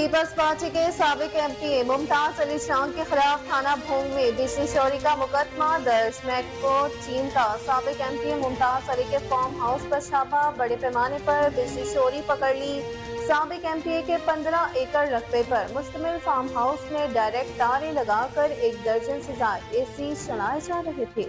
Peoples party کے سابق M P اے ممتاز علی شاہ کے خلاف تھانہ بھونگ میں بجلی چوری کا مقدمہ درج۔ میکرو ٹیم کا سابق ایم پی اے ممتاز علی کے فارم ہاؤس پر چھاپا، بڑے پیمانے پر بجلی چوری پکڑ لی۔ سابق ایم پی اے کے 15 ایکڑ رقبے پر مشتمل فارم ہاؤس میں ڈائریکٹ تاریں لگا کر 1 درجن سے زائد اے سی چلائے جا رہے تھے۔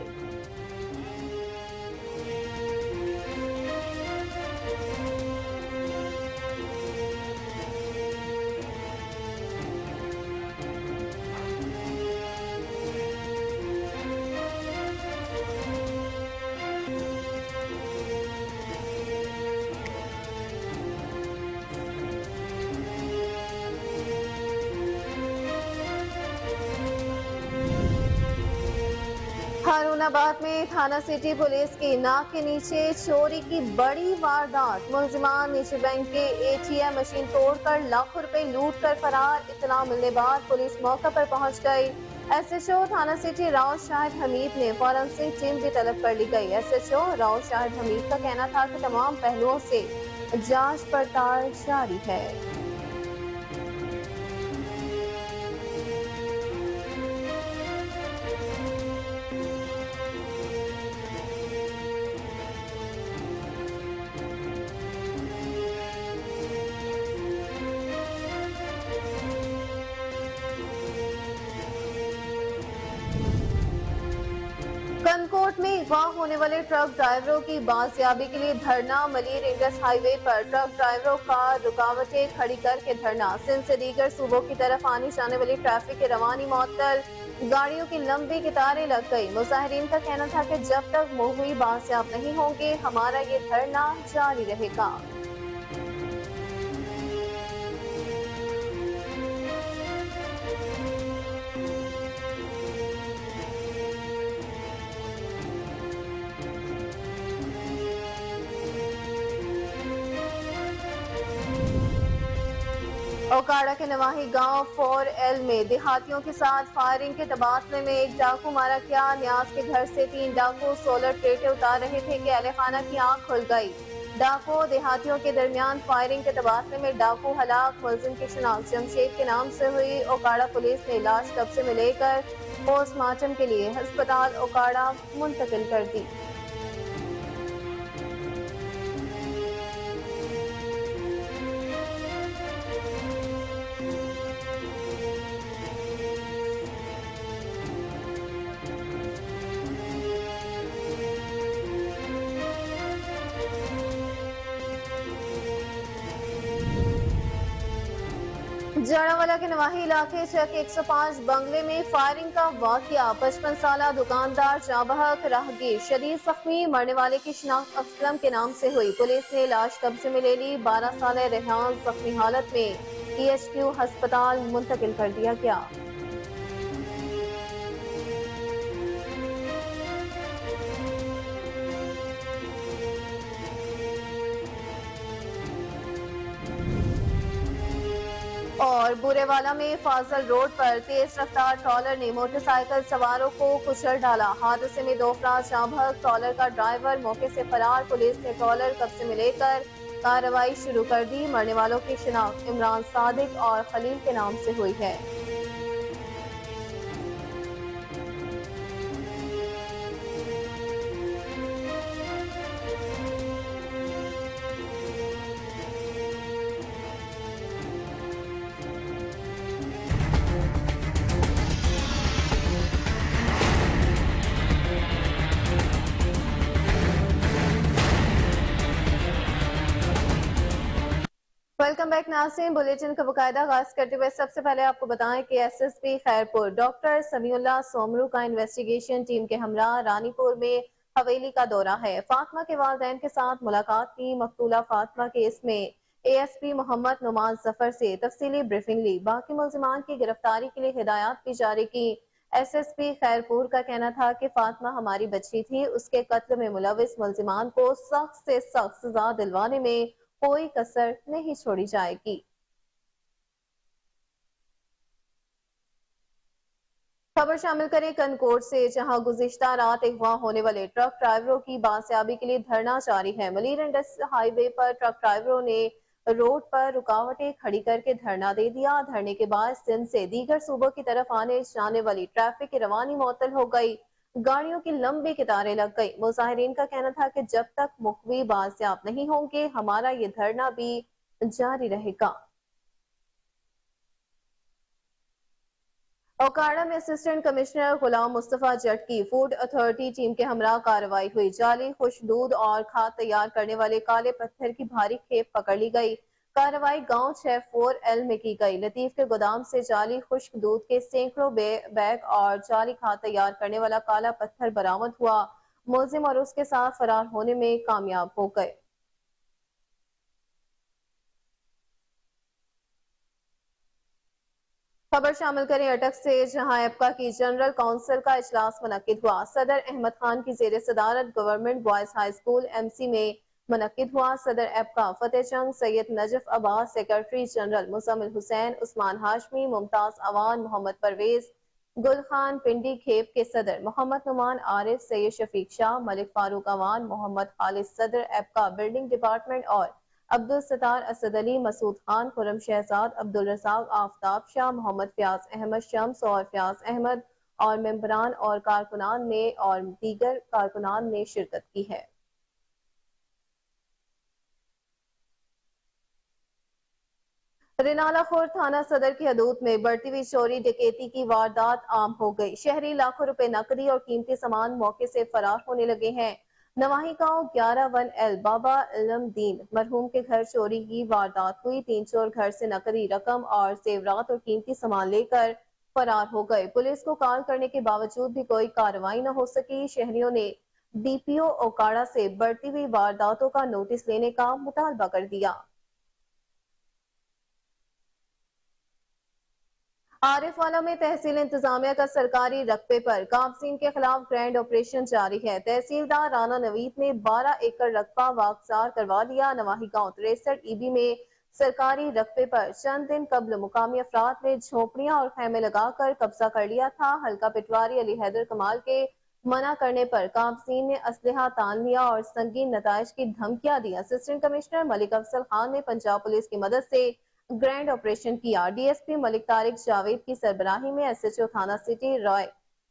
ہارون آباد میں تھانہ سٹی پولیس کی ناک کے نیچے چوری کی بڑی واردات، ملزمان نیچے بینک کے اے ٹی ایم مشین توڑ کر لاکھوں روپے لوٹ کر فرار۔ اطلاع ملنے بعد پولیس موقع پر پہنچ گئی۔ ایس ایچ او تھانہ سٹی راؤ شاہد حمید نے فورنسک ٹیم بھی طلب کر لی گئی۔ ایس ایچ او راؤ شاہد حمید کا کہنا تھا کہ تمام پہلوؤں سے جانچ پڑتال جاری ہے۔ کنکوٹ میں اغوا ہونے والے ٹرک ڈرائیوروں کی بازیابی کے لیے دھرنا، ملیر انڈس ہائی وے پر ٹرک ڈرائیوروں کا رکاوٹیں کھڑی کر کے دھرنا۔ سندھ سے دیگر صوبوں کی طرف آنے جانے والی ٹریفک کی روانی معطل، گاڑیوں کی لمبی قطاریں لگ گئی۔ مظاہرین کا کہنا تھا کہ جب تک مہوی بازیاب نہیں ہوں گے ہمارا یہ دھرنا جاری رہے گا۔ اوکاڑا کے نواحی گاؤں 4L میں دیہاتیوں کے ساتھ فائرنگ کے تبادلے میں ایک ڈاکو مارا گیا۔ نیاز کے گھر سے 3 ڈاکو سولر ٹریٹے اتار رہے تھے کہ اہل خانہ کی آنکھ کھل گئی۔ ڈاکو دیہاتیوں کے درمیان فائرنگ کے تبادلے میں ڈاکو ہلاک، ملزم کی شناخت جمشید کے نام سے ہوئی۔ اوکاڑا پولیس نے لاش قبضے میں لے کر پوسٹ مارٹم کے لیے ہسپتال اوکاڑا منتقل کر دی۔ جاڑاوالا کے نواحی علاقے چک 105 بنگلے میں فائرنگ کا واقعہ، 55 سالہ دکاندار جاں بحق، راہگیر شدید زخمی، مرنے والے کی شناخت اسلم کے نام سے ہوئی۔ پولیس نے لاش قبضے میں لے لی۔ 12 سالہ ریحان زخمی حالت میں PHQ ہسپتال منتقل کر دیا گیا۔ اور بورے والا میں فاضل روڈ پر تیز رفتار ٹرالر نے موٹر سائیکل سواروں کو کچل ڈالا۔ حادثے میں 2 افراد جاں بحق، ٹرالر کا ڈرائیور موقع سے فرار۔ پولیس نے ٹرالر قبضے میں لے کر کارروائی شروع کر دی۔ مرنے والوں کی شناخت عمران صادق اور خلیل کے نام سے ہوئی ہے۔ ویلکم بیک ناظرین، بلیٹن کا باقاعدہ آغاز کرتے ہوئے سب سے پہلے آپ کو بتائیں کہ S S P Khairpur doctor Samiullah Soomro کا انویسٹیگیشن ٹیم کے ہمراہ رانی پور میں حویلی کا دورہ ہے۔ فاطمہ کے والدین کے ساتھ ملاقات کی۔ مقتولہ فاطمہ کیس میں ASP محمد نعمان ظفر سے تفصیلی بریفنگ لی۔ باقی ملزمان کی گرفتاری کے لیے ہدایات بھی جاری کی۔ ایس ایس پی خیرپور کا کہنا تھا کہ فاطمہ ہماری بچی تھی، اس کے قتل میں ملوث ملزمان کو سخت سے سخت سزا دلوانے میں کوئی کسر نہیں چھوڑی جائے گی۔ خبر شامل کریں کنکوٹ سے، جہاں گزشتہ رات اغوا ہونے والے ٹرک ڈرائیوروں کی بازیابی کے لیے دھرنا جاری ہے۔ ملیر انڈس ہائی وے پر ٹرک ڈرائیوروں نے रोड पर रुकावटें खड़ी करके धरना दे दिया। धरने के बाद सिंध से दीगर सूबों की तरफ आने जाने वाली ट्रैफिक की रवानी मुअत्तल हो गई। गाड़ियों की लंबी कतारें लग गई। मुजाहिरीन का कहना था कि जब तक मुख्वी बाजियाब नहीं होंगे हमारा ये धरना भी जारी रहेगा। ओकाड़ा में असिस्टेंट कमिश्नर गुलाम मुस्तफा जट की फूड अथॉरिटी टीम के हमरा कार्रवाई हुई। जाली खुश दूध और खाद तैयार करने वाले काले पत्थर की भारी खेप पकड़ ली गई। कार्रवाई गांव 64L में की गई। लतीफ के गोदाम से जाली खुश्क दूध के सैकड़ों बैग और जाली खाद तैयार करने वाला काला पत्थर बरामद हुआ। मुलजिम और उसके साथ फरार होने में कामयाब हो गए। खबर शामिल करें अटक से, जहां एपका की जनरल काउंसिल का इजलास मुनक्किद हुआ। सदर अहमद खान की जेर सदारत government boys high school MC में मुनक्किद हुआ। सदर एपका फतेह चंद, सैयद नजफ अब्बास, सेक्रेटरी जनरल मुजम्मिल हुसैन, उस्मान हाशमी, मुमताज अवान, मोहम्मद परवेज, गुल खान पिंडी खेप के सदर, मोहम्मद नुमान आरिफ, सैयद शफीक शाह, मलिक फारूक अवान, मोहम्मद खालिद सदर एपका बिल्डिंग डिपार्टमेंट और अब्दुल सत्तार असद अली, मसूद खान, खुरम शहजाद, अब्दुल रज़ाक, आफताब शाह, मोहम्मद फयाज अहमद शम्स और फयाज अहमद और मेंबरान और कारकुनान ने और दीगर कारकुनान ने शिरकत की है। रिनाला खोर थाना सदर की हदूद में बढ़ती हुई चोरी डकैती की वारदात आम हो गई। शहरी लाखों रुपए नकदी और कीमती सामान मौके से फरार होने लगे हैं। नवाही गांव 11-1L बाबा इल्मदीन मरहूम के घर चोरी की वारदात हुई। 3 चोर घर से नकदी रकम और जेवरात और कीमती सामान लेकर फरार हो गए। पुलिस को कॉल करने के बावजूद भी कोई कार्रवाई न हो सकी। शहरियों ने DPO ओकाड़ा से बढ़ती हुई वारदातों का नोटिस लेने का मुतालबा कर दिया। आरिफवाला में तहसील इंतजामिया का सरकारी रकबे पर काबजीन के खिलाफ ग्रैंड ऑपरेशन जारी है। तहसीलदार राना नवीद ने 12 एकड़ रकबा वागजार करवा दिया। नवाही गांव 63 EB में सरकारी रकबे पर चंद दिन कबल मुकामी अफराद ने झोपड़ियां और खैमे लगाकर कब्जा कर लिया था। हल्का पिटवारी अली हैदर कमाल के मना करने पर काबजीन ने असलहा तान लिया और संगीन नताइज की धमकियां दी। असिस्टेंट कमिश्नर मलिक अफसल खान ने पंजाब पुलिस की मदद से ग्रैंड ऑपरेशन किया। DSP मलिक तारिक जावेद की सरबराही में SHO थाना सिटी रॉय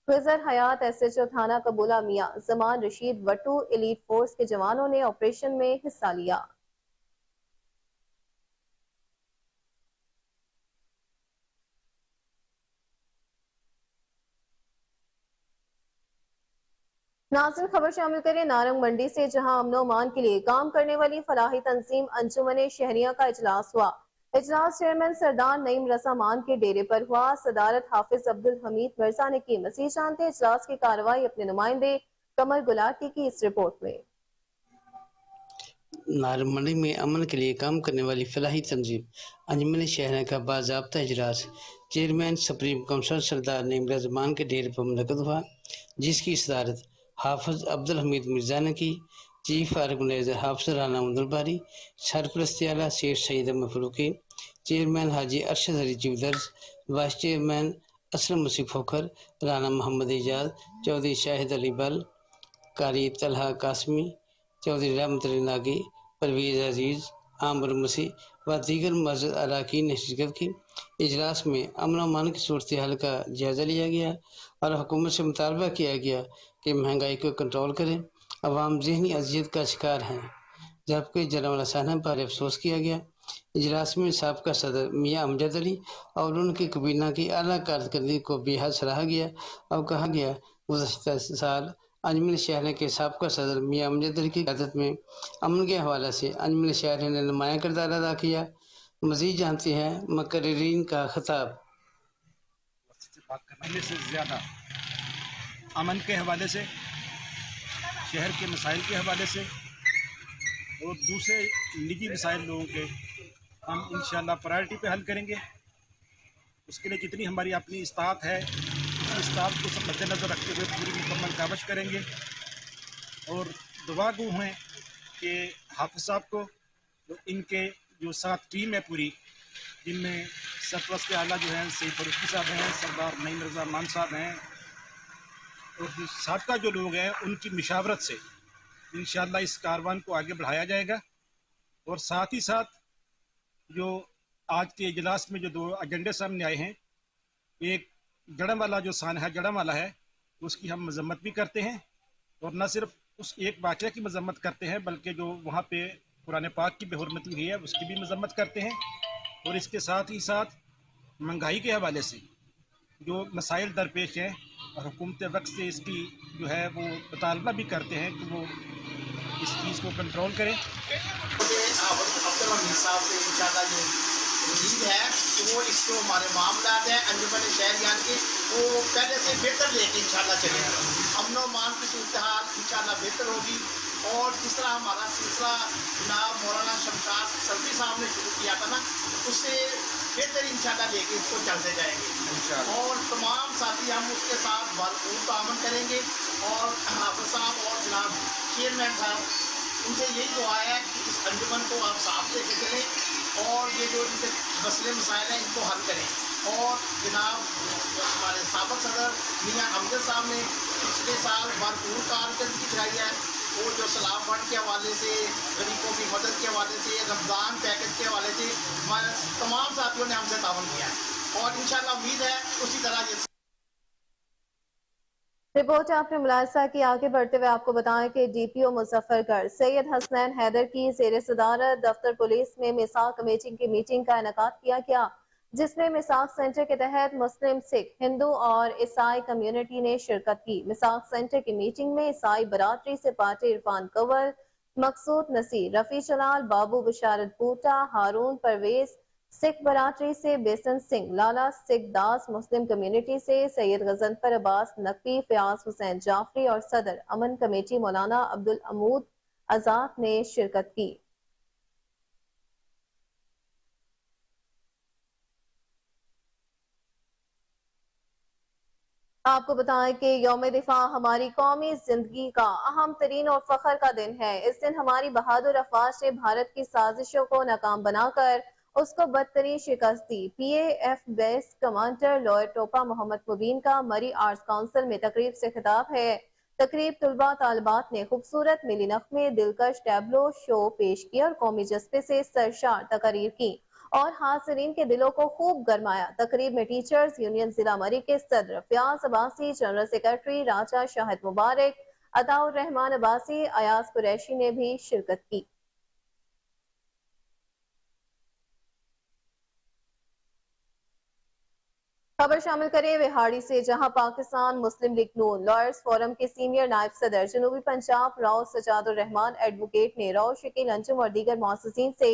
खिजर हयात, SHO थाना कबूला मियां जमान रशीद वटू, एलीट फोर्स के जवानों ने ऑपरेशन में हिस्सा लिया। नाज़रीन खबर शामिल करें नारंग मंडी से, जहां अमनो अमान के लिए काम करने वाली फलाही तंजीम अंजुमन शहरिया का इजलास हुआ। इजलास चेयरमैन सरदार नईम रजा मान के डेरे पर हुआ। सदारत हाफिज अब्दुल हमीद मिर्जा ने की। मसीह जानते इजलास की कार्रवाई अपने नुमाइंदे कमर गुलाटी की इस रिपोर्ट में। नारंग मंडी में अमन के लिए काम करने वाली फलाही तंजीम अंजुमन शहरिया का बाज़ाब्ता इजलास चेयरमैन सुप्रीम काउंसिल सरदार नईम रजा मान के डेरे पर मुनक़्क़िद हुआ, जिसकी सदारत हाफिज अब्दुल हमीद मिर्जा ने की। चीफ ऑर्गेनाइजर हाफिज राना मुंदरबारी, सरपरस्ती आला शेख सईद अहमद फरूकी, चेयरमैन हाजी अरशद अली जीवदर्ज, वाइस चेयरमैन असलम मसीह फोखर, राना मोहम्मद एजाज, चौधरी शाहिद अली बल, कारी तलहा कासमी, चौधरी रहमत अली नागी, परवेज अजीज़, आमर मसीह व दीगर मस्जिद अरकान ने शिरकत की। इजलास में अमन अमान की सूरत हाल का जायज़ा लिया गया और हुकूमत से मुतालबा किया गया कि महंगाई को कंट्रोल करें। अवाम ज़हनी अजियत का शिकार हैं, जबकि जनावाला साहना पर अफसोस किया गया। इजलास में साबका सदर मियाँ अमजद अली और उनकी कबीना की आला कारकर्दगी को बेहद सराहा गया और कहा गया गुज़श्ता साल अंजुमन शहर के साबका सदर मियाँ अमजद अली की क़यादत में अमन के हवाले से अंजुमन शहर ने नुमाया किरदार अदा किया। मज़ीद जानते हैं मुकर्रिरीन का खिताब। बात करने से ज़्यादा अमन के हवाले से, शहर के मसाइल के हवाले से और दूसरे निजी मसाइल लोगों के हम इंशाअल्लाह प्रायोरिटी पे हल करेंगे। उसके लिए जितनी हमारी अपनी इस्तात है, उस इस्तात को सब मद्देनज़र रखते हुए पूरी मुकम्मल कावश करेंगे। और दुआ गो हैं कि हाफिज़ साहब को, तो इनके जो साथ टीम है पूरी, जिनमें सरपरस्त आला जो हैं सईद फरूकी साहब हैं, सरदार नईम रजा मान साहब हैं और साबका जो लोग हैं, उनकी मशावरत से इंशाअल्लाह इस कारवान को आगे बढ़ाया जाएगा। और साथ ही साथ जो आज के इजलास में जो दो एजेंडे सामने आए हैं, एक जड़म वाला जो सानहा जड़म वाला है उसकी हम मजम्मत भी करते हैं, और न सिर्फ उस एक वाक़या की मजम्मत करते हैं बल्कि जो वहाँ पे कुरान पाक की बेहुरमती हुई है उसकी भी मजम्मत करते हैं। और इसके साथ ही साथ महंगाई के हवाले से जो मसाइल दरपेश हैं और हुकूमत वक्त से इसकी जो है वो मुतालबा भी करते हैं कि वो इस चीज़ को कंट्रोल करें। साहब से इंशाल्लाह जो उम्मीद है कि वो इसको हमारे मामलात हैं अंजुमन शहरियान के वो पहले से बेहतर लेके इंशाल्लाह चलेगा। अमन व मान की सूरत हाल इंशाल्लाह बेहतर होगी। और जिस तरह हमारा सिलसिला जनाब मौलाना शमशाद सल्फी साहब ने शुरू किया था ना, उससे बेहतर इंशाल्लाह लेके इसको चलते जाएंगे और तमाम साथी हम उसके साथ भरपूर तामन करेंगे। और हाफिज साहब और जनाब चेयरमैन साहब उनसे यही दुआ है कि इस अंजुमन को आप साफ लेके चलें और ये जो इनके मसले मसाइल हैं इनको हल करें। और जनाब हमारे साबिक सदर मियाँ अमजद साहब ने पिछले साल भरपूर कारकर्दगी दिखाई है। वो जो सलाम फंड के हवाले से, गरीबों की मदद के हवाले से, रमज़ान पैकेज के हवाले से हमारे तमाम साथियों ने हमसे तावन किया है और इंशाल्लाह उम्मीद है उसी तरह ये रिपोर्ट आपने मुलाहिजा की। आगे बढ़ते हुए आपको बताएं कि डीपीओ मुजफ्फरगढ़ सैयद हसनैन हैदर की ज़ेर सदारत दफ्तर पुलिस में मिसाक कमेटी की मीटिंग का इनेकाद किया गया, जिसमें मिसाक सेंटर के तहत मुस्लिम, सिख, हिंदू और ईसाई कम्युनिटी ने शिरकत की। मिसाक सेंटर की मीटिंग में ईसाई बरादरी से पार्टी इरफान कंवल, मकसूद नसीर, रफी जलाल, बाबू बशारत बूटा, हारून परवेज, सिख बरादरी से बेसन सिंह, लाला सिख दास, मुस्लिम कम्युनिटी से सैयद गजनफर अब्बास नकवी, फयाज हुसैन जाफरी और सदर अमन कमेटी मौलाना अब्दुल अमूद आजाद ने शिरकत की। आपको बताएं कि यौम दिफा हमारी कौमी जिंदगी का अहम तरीन और फख्र का दिन है। इस दिन हमारी बहादुर अफवाज ने भारत की साजिशों को नाकाम बनाकर उसको बदतरीन शिकस्त दी। PAF बेस कमांडर लॉयर टोपा मोहम्मद मुबीन का मरी आर्ट्स काउंसिल में तकरीब से खिताब है। तकरीब तलबा तालिबात ने खूबसूरत मिली नग़मे, दिलकश टैबलो शो पेश किया और कौमी जज्बे से सरशार तकरीर की और हाज़रीन के दिलों को खूब गरमाया। तकरीब में टीचर्स यूनियन जिला मरी के सदर फयाज अब्बासी, जनरल सेक्रेटरी राजा शाहिद मुबारक, अताउर रहमान अब्बासी, अयाज कुरैशी ने भी शिरकत की। खबर शामिल करें विहाड़ी से, जहां पाकिस्तान मुस्लिम लीग नून लॉयर्स फोरम के सीनियर नायब सदर जनूबी पंजाब राव सजादुर रहमान एडवोकेट ने राव शकील अंजुम और दीगर मौससीन से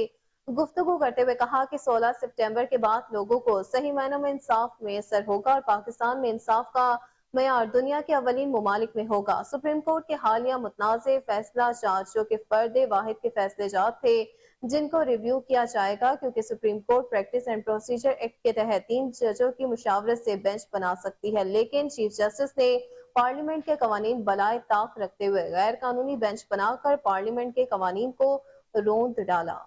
गुफ्तगू करते हुए कहा कि 16 सितंबर के बाद लोगों को सही मायनों में इंसाफ मैसर होगा और पाकिस्तान में इंसाफ का मयार दुनिया के अवलीन मुमालिक में होगा। सुप्रीम कोर्ट के हालिया मुतनाज़े फैसला जात जो कि फर्द वाहिद के फैसले जात थे, जिनको रिव्यू किया जाएगा, क्योंकि supreme court practice and procedure act के तहत 3 जजों की मुशावरत से बेंच बना सकती है, लेकिन चीफ जस्टिस ने पार्लियामेंट के कवानीन बलाए ताक रखते हुए गैर कानूनी बेंच बनाकर पार्लियामेंट के कवानीन को रोंद डाला।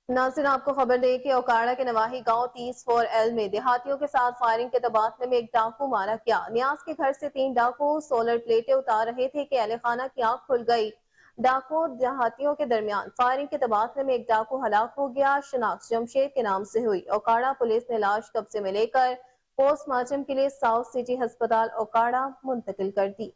नाज़रीन, आपको खबर दे कि ओकाड़ा के नवाही गांव 30-4L में देहातियों के साथ फायरिंग के तबादले में एक डाकू मारा गया। नियाज के घर से 3 डाकू सोलर प्लेटें उतार रहे थे कि अहलखाना की आंख खुल गई। डाकू देहातियों के दरमियान फायरिंग के तबादले में एक डाकू हलाक हो गया। शनाख्त जमशेद के नाम से हुई। ओकाड़ा पुलिस ने लाश कब्जे में लेकर पोस्टमार्टम के लिए साउथ सिटी अस्पताल ओकाड़ा मुंतकिल कर दी।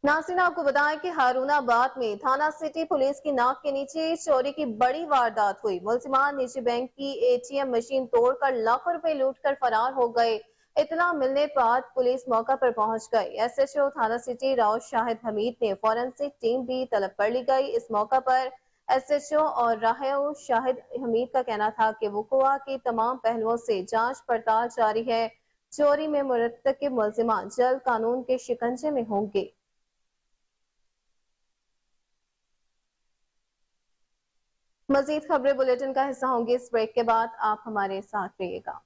नाज़रीन, आपको बताएं कि हारूनाबाद में थाना सिटी पुलिस की नाक के नीचे चोरी की बड़ी वारदात हुई। मुलजिमान निजी बैंक की ATM मशीन तोड़कर लाखों रुपए लूटकर फरार हो गए। इतला मिलने पर पुलिस मौका पर पहुंच गई। SHO थाना सिटी राव शाहिद हमीद ने फॉरेंसिक टीम भी तलब कर ली गई। इस मौका पर SHO और राव शाहिद हमीद का कहना था कि वक़ुआ की तमाम पहलुओं से जांच पड़ताल जारी है। चोरी में मुरतकिब मुलजिमान जल्द कानून के शिकंजे में होंगे। मजीद खबरें बुलेटिन का हिस्सा होंगी इस ब्रेक के बाद, आप हमारे साथ रहिएगा।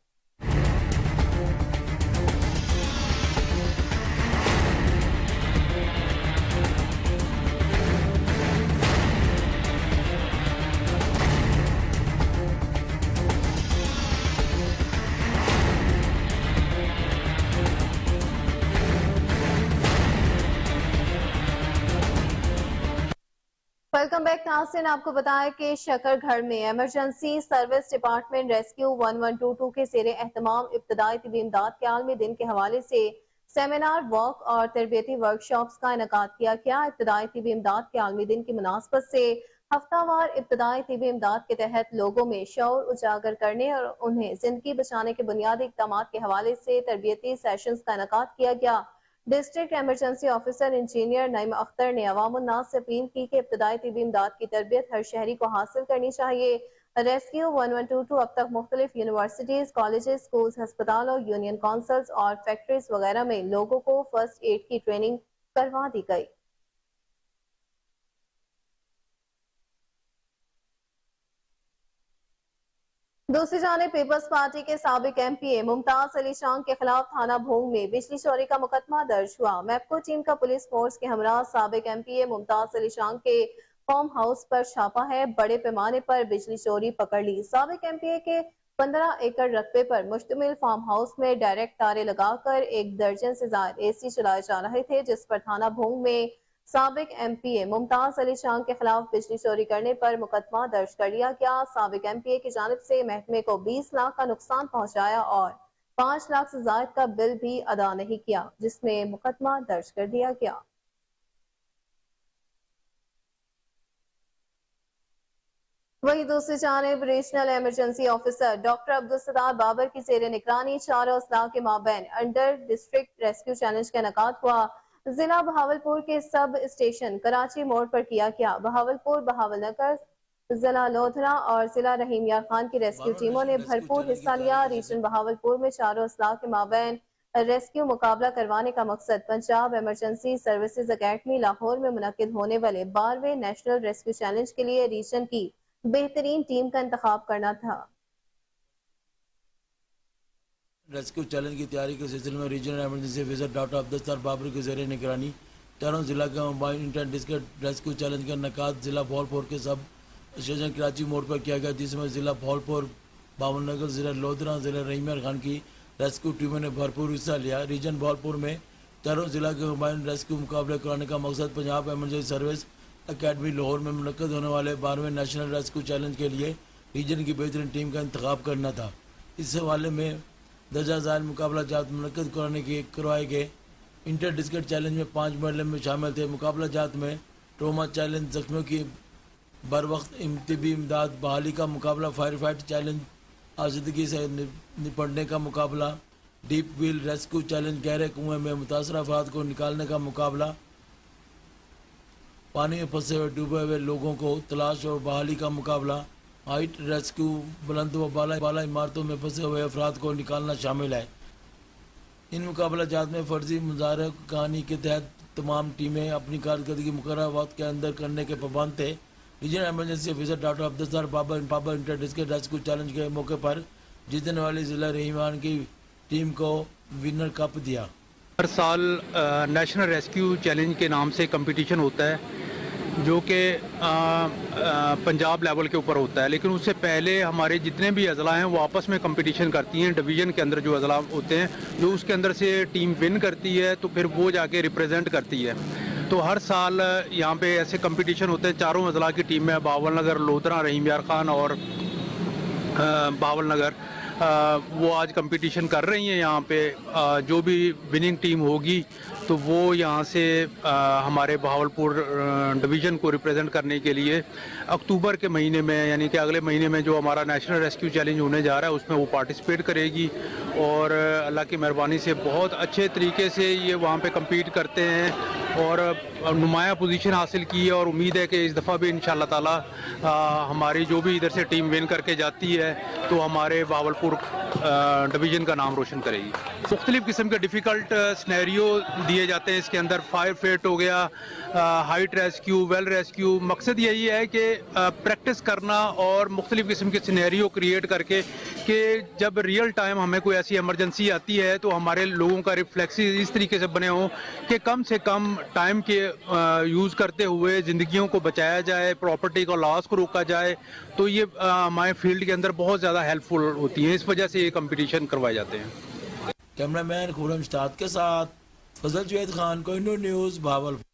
वेलकम बैक नाज़रीन, आपको बताएं कि शक्कर घर में एमरजेंसी सर्विस डिपार्टमेंट रेस्क्यू 1122 के ज़ेरे एहतमाम इब्तदाई तिबी इमदाद के आलमी दिन के हवाले से सेमिनार, वॉक और तरबियती वर्कशॉप्स का इनेकाद किया गया। इब्तदाई तिबी इमदाद के आलमी दिन की मुनासबत से हफ्तावार इब्तदाई तिबी इमदाद के तहत लोगों में शऊर उजागर करने और उन्हें जिंदगी बचाने के बुनियादी इक़दाम के हवाले से तरबियती सेशंस का इनेकाद किया गया। District emergency officer engineer Naeem Akhtar ने अवामुन्नास से अपील की कि इब्तदाई तिबी इमदाद की तरबियत हर शहरी को हासिल करनी चाहिए। रेस्क्यू 1122 अब तक मुख्तलिफ यूनिवर्सिटीज, कॉलेजेस, स्कूल्स, अस्पतालों, यूनियन काउंसिल्स और फैक्ट्रीज वगैरह में लोगों को फर्स्ट एड की ट्रेनिंग करवा दी गई। दूसरी जानिब पीपल्स पार्टी के साबिक एमपीए मुमताज अली शाह के खिलाफ थाना भोंग में बिजली चोरी का मुकदमा दर्ज हुआ। मैप्को टीम का पुलिस फोर्स के हमरा साबिक एमपीए मुमताज अली शाह के फार्म हाउस पर छापा है। बड़े पैमाने पर बिजली चोरी पकड़ ली। साबिक एमपीए के 15 एकड़ रकबे पर मुश्तमिल फार्म हाउस में डायरेक्ट तारे लगाकर 1 दर्जन से ज्यादा एसी चलाए जा रहे थे, जिस पर थाना भोंग में साबिक एमपीए मुमताज अली शाह के खिलाफ बिजली चोरी करने पर मुकदमा दर्ज कर लिया गया। साबिक एमपीए की जानिब से महकमे को 20 लाख का नुकसान पहुंचाया और 5 लाख से ज्यादा का बिल भी अदा नहीं किया, जिसमें मुकदमा दर्ज कर दिया गया। वही दूसरी जानिब regional emergency officer doctor Abdul Sattar Babar की ज़ेरे निगरानी चारों अजला के माबैन अंडर डिस्ट्रिक्ट रेस्क्यू चैलेंज का इनेकाद हुआ। जिला बहावलपुर के सब स्टेशन कराची मोड़ पर किया गया। बहावलपुर, बहावलनगर, जिला लोधरा और जिला रहीम यार खान की रेस्क्यू टीमों ने भरपूर हिस्सा लिया। रीजन बहावलपुर में चारों अजला के माबैन रेस्क्यू मुकाबला करवाने का मकसद Punjab emergency services academy Lahore में मुनक्किद होने वाले 12वें नेशनल रेस्क्यू चैलेंज के लिए रीजन की बेहतरीन टीम का इंतखाब करना था। रेस्क्यू चैलेंज की तैयारी के सिलसिले में regional emergency officer doctor Abdul Sattar Babar के ज़रिए निगरानी चारों जिला के mobile inter district rescue challenge का इनेकाद जिला भावलपुर के सब स्टेशन कराची मोड़ पर किया गया, जिसमें जिला भावलपुर, बावलनगर, जिला लोधरा, जिला रहीम यार खान की रेस्क्यू टीमों ने भरपूर हिस्सा लिया। रीजन भावलपुर में चारों जिला के मोबाइल रेस्क्यू मुकाबले कराने का मकसद Punjab emergency service academy Lahore में मुनक्किद होने वाले 12वें नेशनल रेस्क्यू चैलेंज के लिए रीजन की बेहतरीन टीम का इंतखाब करना था। इस हवाले में दर्जा ज़ायल मुकाबला जात मुनक्किद करवाए गए। इंटर डिस्ट्रिक्ट चैलेंज में 5 मरहले में शामिल थे। मुकाबला जात में ट्रोमा चैलेंज, जख्मियों की बर वक्त तिबी इमदाद, बहाली का मुकाबला, फायर फाइट चैलेंज, आज़दगी से निपटने का मुकाबला, डीप व्हील रेस्क्यू चैलेंज, गहरे कुएँ में मुतासर अफराद को निकालने का मुकाबला, पानी में फंसे हुए डूबे हुए लोगों को तलाश और बहाली का मुकाबला, हाइट रेस्क्यू, बुलंद व बाला इमारतों में फंसे हुए अफराद को निकालना शामिल है। इन मुकाबला जात में फर्जी मुजाहरा कहानी के तहत तमाम टीमें अपनी कारकर्दगी मुकर्रर वक्त के अंदर करने के पाबंद थे। Regional emergency officer doctor Abdul Sattar Babar inter district rescue challenge के मौके पर जीतने वाली जिला रहीमान की टीम को विनर कप दिया। हर साल नेशनल रेस्क्यू चैलेंज के नाम से कंपटीशन होता है, जो कि पंजाब लेवल के ऊपर होता है, लेकिन उससे पहले हमारे जितने भी अजला हैं वो आपस में कंपटीशन करती हैं। डिवीज़न के अंदर जो अजला होते हैं, जो उसके अंदर से टीम विन करती है तो फिर वो जाके रिप्रेजेंट करती है। तो हर साल यहाँ पे ऐसे कंपटीशन होते हैं। चारों अजला की टीम में बावलनगर, लोधरा, रहीम यार खान और बावलनगर वो आज कंपटीशन कर रही हैं। यहाँ पे जो भी विनिंग टीम होगी तो वो यहाँ से हमारे बहावलपुर डिवीज़न को रिप्रेजेंट करने के लिए अक्टूबर के महीने में, यानी कि अगले महीने में जो हमारा नेशनल रेस्क्यू चैलेंज होने जा रहा है उसमें वो पार्टिसिपेट करेगी। और अल्लाह की मेहरबानी से बहुत अच्छे तरीके से ये वहाँ पे कम्पीट करते हैं और नुमाया पोजीशन हासिल की है। और उम्मीद है कि इस दफ़ा भी इंशाअल्लाह ताला हमारी जो भी इधर से टीम विन करके जाती है तो हमारे बहावलपुर डिवीज़न का नाम रोशन करेगी। मुख्तलिफ़ किस्म के डिफ़िकल्ट स्नैरियो दिए जाते हैं इसके अंदर। फायर फाइट हो गया, हाइट रेस्क्यू, वेल रेस्क्यू। मकसद यही है कि प्रैक्टिस करना और मुख्तलिफ़ किस्म के स्नैरियो क्रिएट करके कि जब रियल टाइम हमें कोई ऐसी इमरजेंसी आती है तो हमारे लोगों का रिफ्लेक्सेस इस तरीके से बने हों कि कम से कम टाइम के यूज़ करते हुए ज़िंदगियों को बचाया जाए, प्रॉपर्टी को लॉस को रोका जाए। तो ये हमारे फील्ड के अंदर बहुत ज़्यादा हेल्पफुल होती है। इस वजह से ये कंपटीशन करवाए जाते हैं। कैमरामैन खुरम इश्ताद के साथ फजल जुवैद खान, कोहिनूर न्यूज़, बहावलपुर।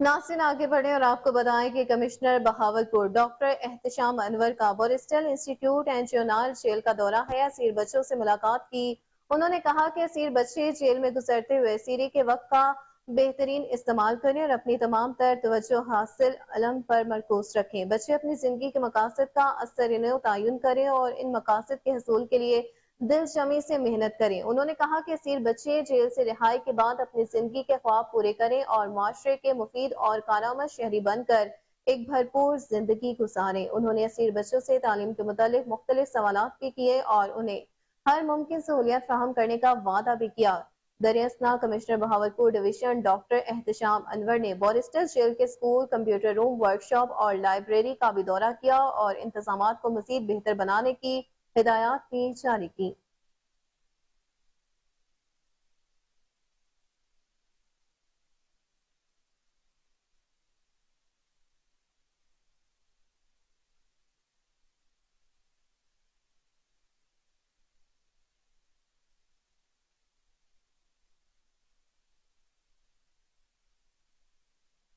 नाज़रीन आगे बढ़े और आपको बताएं कि कमिश्नर बहावलपुर डॉक्टर एहतशाम अनवर का बोरिस्टल इंस्टीट्यूट एंड जोनाल जेल का दौरा है। असीर बच्चों से मुलाकात की। उन्होंने कहा कि असीर बच्चे जेल में गुजरते हुए सीरी के वक्त का बेहतरीन इस्तेमाल करें और अपनी तमाम तर तवज्जो हासिल इल्म पर मरकूज रखें। बच्चे अपनी जिंदगी के मकासद का असर तयन करें और इन मकासद के हसूल के लिए दिल जमी से मेहनत करें। उन्होंने कहा कि असीर बच्चे जेल से रिहाई के बाद अपनी जिंदगी के ख्वाब पूरे करें और माशरे के मुफीद और कारआमद शहरी बनकर एक भरपूर जिंदगी गुजारें। उन्होंने असीर बच्चों से तालीम के मुतालिक मुख्तलिफ सवालात भी किए और उन्हें हर मुमकिन सहूलियत फराहम करने का वादा भी किया। दरियासना commissioner Bahawalpur division doctor Ehtesham Anwar ने बोरिस्टल जेल के स्कूल, कंप्यूटर रूम, वर्कशॉप और लाइब्रेरी का भी दौरा किया और इंतजामात को मजीद बेहतर बनाने की हिदायत भी जारी की।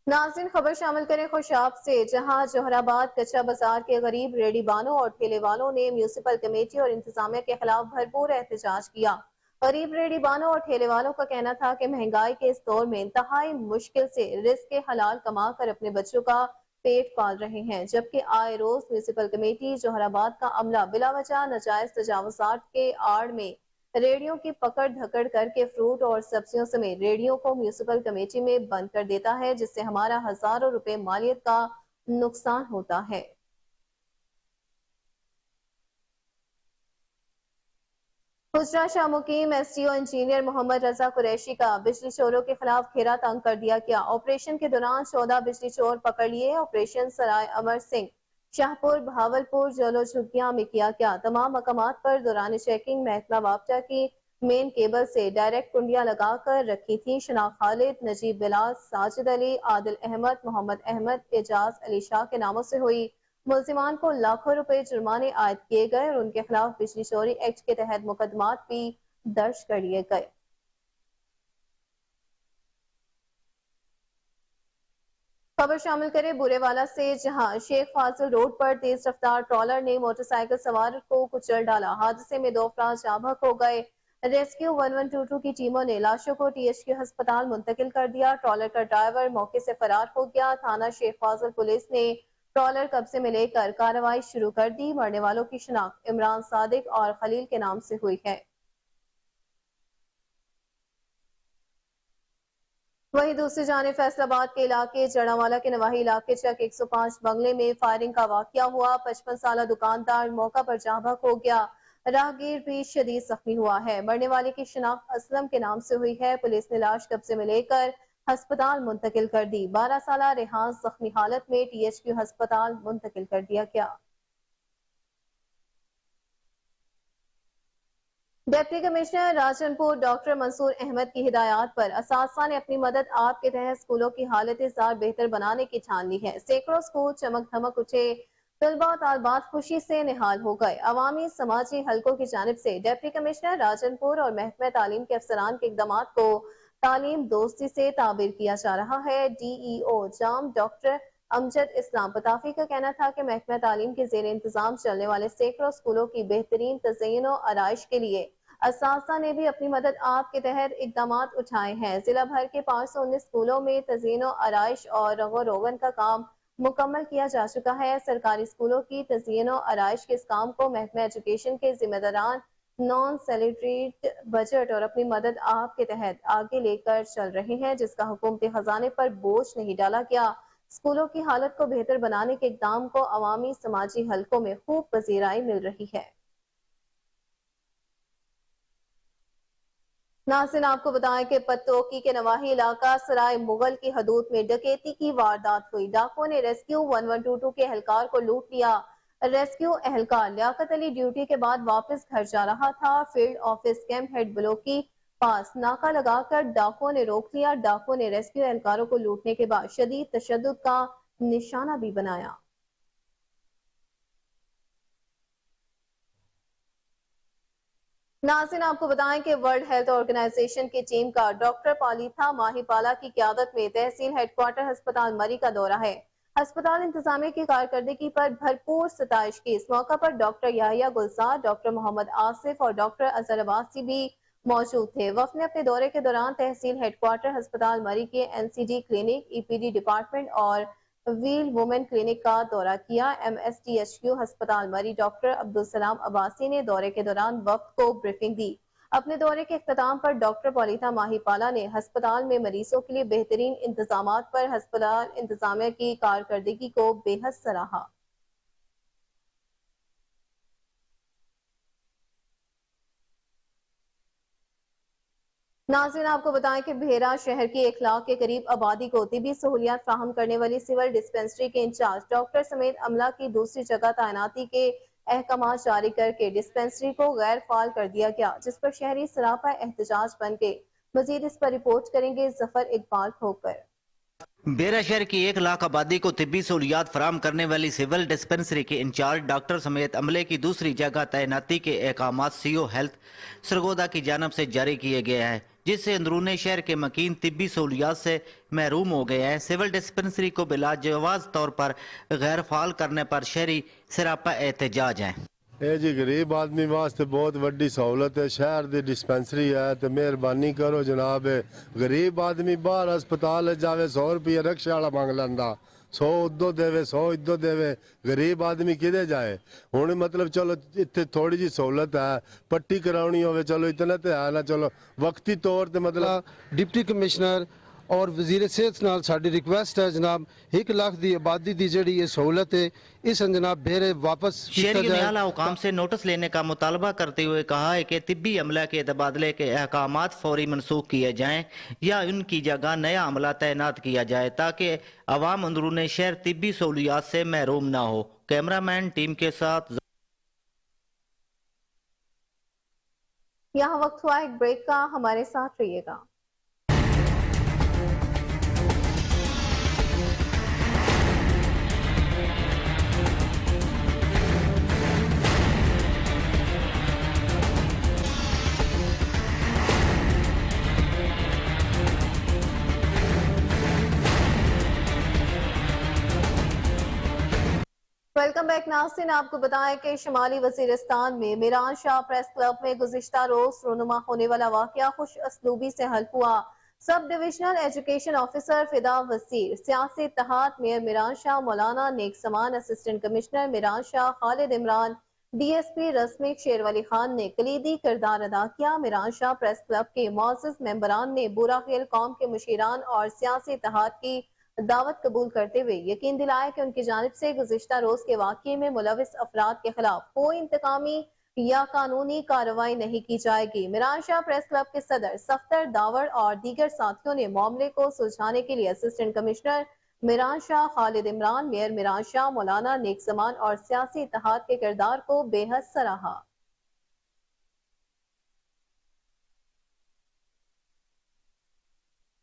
नाज़रीन खबर शामिल करें खुशाब से, जहां जोहराबाद कच्चा बाजार के गरीब रेडी बानों और ठेले वालों ने म्यूनिसिपल कमेटी और इंतजामिया के खिलाफ भरपूर एहतजाज किया। गरीब रेडी बानों और ठेले वालों का कहना था कि महंगाई के इस दौर में इंतहाई मुश्किल से रिस्क के हलाल कमा कर अपने बच्चों का पेट पाल रहे हैं, जबकि आए रोज म्यूनिसिपल कमेटी जोहराबाद का अमला बिला वजह नाजायज तजावुजात के आड़ में रेडियो की पकड़ धकड़ करके फ्रूट और सब्जियों समेत रेडियो को म्यूनिसिपल कमेटी में बंद कर देता है, जिससे हमारा हजारों रुपए मालियत का नुकसान होता है। हुजरा शाह मुकीम एसडीओ इंजीनियर मोहम्मद रजा कुरैशी का बिजली चोरों के खिलाफ घेरा तंग कर दिया गया। ऑपरेशन के दौरान 14 बिजली चोर पकड़ लिए। ऑपरेशन सराय अमर सिंह, शाहपुर, बहावलपुर, जलो झुग्गियां में किया गया। तमाम मकामात पर दौरान चेकिंग महकमा वापटा की मेन केबल से डायरेक्ट कुंडियां लगाकर रखी थी। शनाख्त खालिद, नजीब बिलाल, साजिद अली, आदिल अहमद, मोहम्मद अहमद, एजाज अली शाह के नामों से हुई। मुल्जिमान को लाखों रुपए जुर्माने आयद किए गए और उनके खिलाफ बिजली चोरी एक्ट के तहत मुकदमात भी दर्ज कर लिए गए। खबर शामिल करें बुरेवाला से, जहां शेख फाजिल रोड पर तेज रफ्तार ट्रॉलर ने मोटरसाइकिल सवार को कुचल डाला। हादसे में 2 अफराद जाँ हो गए। रेस्क्यू 1122 की टीमों ने लाशों को टीएचक्यू अस्पताल मुंतकिल कर दिया। ट्रॉलर का ड्राइवर मौके से फरार हो गया। थाना शेख फाजिल पुलिस ने ट्रॉलर कब्जे में लेकर कार्रवाई शुरू कर दी। मरने वालों की शिनाख्त इमरान सादिक और खलील के नाम से हुई है। वहीं दूसरी जानिब फैसलाबाद के इलाके जड़ावाला के नवाही इलाके चक 105 बंगले में फायरिंग का वाकया हुआ। 55 साल दुकानदार मौका पर जाँ हो गया। राहगीर भी शदीद जख्मी हुआ है। मरने वाले की शिनाख्त असलम के नाम से हुई है। पुलिस ने लाश कब्जे में लेकर अस्पताल मुंतकिल कर दी। 12 साल रेहान जख्मी हालत में टीएचक्यू अस्पताल मुंतकिल कर दिया गया। Deputy commissioner Rajanpur doctor Mansoor Ahmad की हिदायत पर असातिज़ा ने अपनी मदद आप के तहत स्कूलों की हालत जार बेहतर बनाने की ठान ली है। सैकड़ों स्कूल चमक धमक उठे। तलबा और तालबात खुशी से निहाल हो गए। अवामी समाजी हलकों की जानिब से डिप्टी कमिश्नर राजनपुर और महकमा तालीम के अफसरान के इकदाम को तालीम दोस्ती से ताबीर किया जा रहा है। DEO जाम डॉक्टर अमजद इस्लाम पताफी का कहना था कि महकमा तालीम के जेर इंतजाम चलने वाले सैकड़ों स्कूलों की बेहतरीन तज़यीन और आराइश के लिए असातिज़ा ने भी अपनी मदद आप के तहत इकदाम उठाए हैं। जिला भर के 519 स्कूलों में तज़यीन और आराइश और रंगो रोगन का काम मुकम्मल किया जा चुका है। सरकारी स्कूलों की तज़यीन और आराइश के इस काम को महकमा एजुकेशन के जिम्मेदारान नॉन सैलरीड बजट और अपनी मदद आप के तहत आगे लेकर चल रहे हैं, जिसका हुकूमती खजाने पर बोझ नहीं डाला गया। स्कूलों की हालत को बेहतर बनाने के इकदाम को अवामी समाजी हलकों में खूब पजीराई मिल रही है। नाज़रीन आपको बताएं कि पत्तोकी के नवाही इलाका सराय मुगल की हदूद में डकैती की वारदात हुई। डाकुओं ने रेस्क्यू 1122 के एहलकार को लूट लिया। रेस्क्यू एहलकार लियाकत अली ड्यूटी के बाद वापस घर जा रहा था। Field office camp head block की पास नाका लगाकर डाकुओं ने रोक लिया। डाकुओं ने रेस्क्यू एहलकारों को लूटने के बाद शदीद तशद्दुद का निशाना भी बनाया। नाज़रीन, आपको बताएं कि वर्ल्ड हेल्थ ऑर्गेनाइजेशन की टीम का डॉक्टर पालिथा माहिपाला की क़यादत में तहसील हेडक्वार्टर अस्पताल मरी का दौरा है। अस्पताल इंतजामिया की कारकर्दगी पर भरपूर सताइश की। इस मौका पर डॉक्टर याहिया गुलजार, डॉक्टर मोहम्मद आसिफ और डॉक्टर अजहर अब्बासी भी मौजूद थे। वफ़द ने अपने दौरे के दौरान तहसील हेडक्वार्टर अस्पताल मरी के NCD क्लिनिक, EPD डिपार्टमेंट और व्हील वुमेन क्लिनिक का दौरा किया। MSTHQ अस्पताल मरी डॉक्टर अब्दुल सलाम अब्बासी ने दौरे के दौरान वक्त को ब्रीफिंग दी। अपने दौरे के इख्तिताम पर डॉक्टर पालिथा माहिपाला ने अस्पताल में मरीजों के लिए बेहतरीन इंतजामात पर अस्पताल इंतजामिया की कारकर्दगी को बेहद सराहा। नाज़रीन, आपको बताएं कि भेरा शहर की 1 लाख के करीब आबादी को तिबी सहूलियात फ्राहम करने वाली सिविल डिस्पेंसरी के इंचार्ज डॉक्टर समेत अमला की दूसरी जगह तैनाती के अहकाम जारी करके डिस्पेंसरी को गैर फाल कर दिया गया, जिस पर शहरी सरापा एहतजाज बन गए। मजीद इस पर रिपोर्ट करेंगे जफर इकबाल खोकर। बेरा शहर की 1 लाख आबादी को तिब्बी सहूलियात फराम करने वाली सिविल डिस्पेंसरी के इंचार्ज डॉक्टर समेत अमले की दूसरी जगह तैनाती के अहकाम CO हेल्थ सरगोदा की जानब से जारी किए गए हैं, जिससे अंदरूनी शहर के मकीन तिब्बी सहूलियात से महरूम हो गए हैं। सिविल डिस्पेंसरी को बिलाजवाज तौर पर गैर फाल करने पर शहरी सरापा एहतजाज है। ਇਹ ਜੀ ਗਰੀਬ ਆਦਮੀ ਵਾਸਤੇ ਬਹੁਤ ਵੱਡੀ ਸਹੂਲਤ ਹੈ। ਸ਼ਹਿਰ ਦੀ ਡਿਸਪੈਂਸਰੀ ਹੈ ਤੇ ਮਿਹਰਬਾਨੀ ਕਰੋ ਜਨਾਬ, ਗਰੀਬ ਆਦਮੀ ਬਾਹਰ ਹਸਪਤਾਲ ਜਾਵੇ 100 ਰੁਪਏ ਰਕਸ਼ਾ ਵਾਲਾ ਮੰਗ ਲੈਂਦਾ, 100 ਉਦੋਂ ਦੇਵੇ 100 ਇੱਦੋਂ ਦੇਵੇ, ਗਰੀਬ ਆਦਮੀ ਕਿਤੇ ਜਾਏ। ਹੁਣ ਮਤਲਬ ਚਲੋ ਇੱਥੇ ਥੋੜੀ ਜੀ ਸਹੂਲਤ ਹੈ, ਪੱਟੀ ਕਰਾਉਣੀ ਹੋਵੇ ਚਲੋ ਇਤਨਾ ਤੇ ਹੈ ਨਾ, ਚਲੋ ਵਕਤੀ ਤੌਰ ਤੇ ਮਤਲਬ डिप्टी कमिश्नर और वजीर सेहत नाल साडी रिक्वेस्ट है जनाब, 1 लाख दी आबादी दी जेड़ी ये सहूलत है इस जनाब भेरे वापस शहरी ने आला हुकाम से नोटिस लेने का मुतालबा करते हुए कहा है कि तिब्बी अमला के तबादले के अहकामात फौरी मनसूख किए जाएं या उनकी जगह नया अमला तैनात किया जाए ताकि अवाम अंदरूनी शहर तिब्बी सहूलियात से महरूम ना हो। कैमरामैन टीम के साथ यहाँ वक्त हुआ एक ब्रेक का, हमारे साथ रहिएगा। वेलकम बैक नाज़रीन, आपको बताएं कि शुमाली वजीरिस्तान में मीरान शाह प्रेस क्लब में गुज़िश्ता रोज रोनुमा होने वाला वाकया खुश असलूबी से हल हुआ। सब डिविजनल एजुकेशन ऑफिसर फिदा वसीर, सियासी इत्तेहाद मेयर मीरान शाह, मौलाना नेक समान, assistant commissioner Miran Shah, Khalid Imran, DSP रस्मिक शेरवली खान ने कलीदी किरदार अदा किया। मीरान शाह प्रेस क्लब के मुअज़्ज़िज़ मेंबरान ने बुरा खेल कौम के मुशीरान और सियासी इत्तेहाद की दावत कबूल करते हुए यकीन दिलाया कि उनकी जानिब से गुज़िश्ता रोज के वाक़ये में मुलविस अफराद के खिलाफ कोई इंतकामी या कानूनी कार्रवाई नहीं की जाएगी। मीरान शाह प्रेस क्लब के सदर सफ्तर दावर और दीगर साथियों ने मामले को सुलझाने के लिए assistant commissioner Miran Shah, Khalid Imran, mayor Miran Shah, Maulana नेक समान और सियासी इत्तेहाद के किरदार को बेहद सराहा।